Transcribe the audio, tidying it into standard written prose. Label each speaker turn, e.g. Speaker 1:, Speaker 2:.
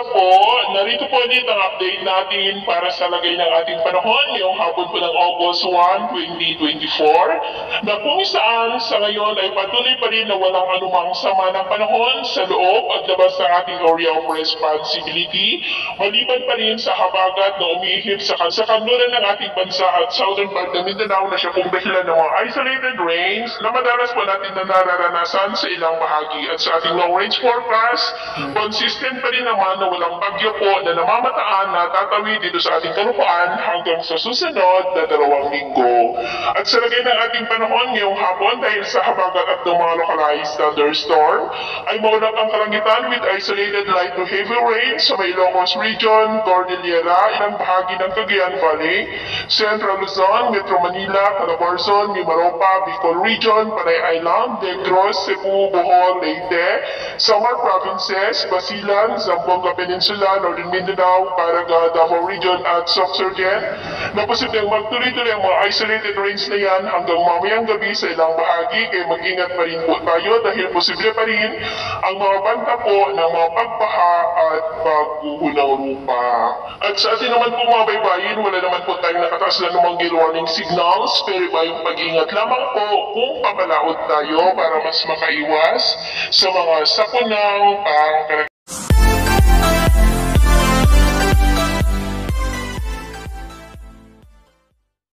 Speaker 1: po? Narito po ulit ang update natin para sa lagay ng ating panahon ngayong hapon po ng August 1, 2024 na kung saan sa ngayon ay patuloy pa rin na walang anumang sama ng panahon sa loob at labas ng ating area of responsibility maliban pa rin sa habagat na umiihip sa kanluran ng ating bansa at southern part ng Mindanao na siya kung dahilan ng mga isolated rains na madalas po natin na nararanasan sa ilang bahagi at sa ating long range forecast consistent pa rin naman na walang bagyo po na namamataan na tatawid dito sa ating kalupaan hanggang sa susunod na 2 linggo. At sa lagay ng ating panahon ngayong hapon dahil sa habagat at ng mga localized thunderstorm ay maulap ang kalangitan with isolated light to heavy rain sa may Ilocos Region, Cordillera, ilang bahagi ng Cagayan Valley, Central Luzon, Metro Manila, Calabarzon, Mimaropa, Bicol Region, Panay Island, Negros, Cebu, Bohol, Leyte, Samar Provinces, Basilan, Zamboanga Peninsula, Northern Mindanao, Caraga, Davao Region at Sorsogon na posibleng magtuloy-tuloy ang mga isolated rains na yan hanggang mamayang gabi sa ilang bahagi kaya mag-ingat pa rin po tayo dahil posible pa rin ang mga banta po ng mga pagbaha at pagguho ng lupa. At sa atin naman po mga baybayin, wala naman po tayong nakataas na namang gale warning signals pero iba yung pag-ingat lamang po kung papalaot tayo para mas makaiwas sa mga sakunang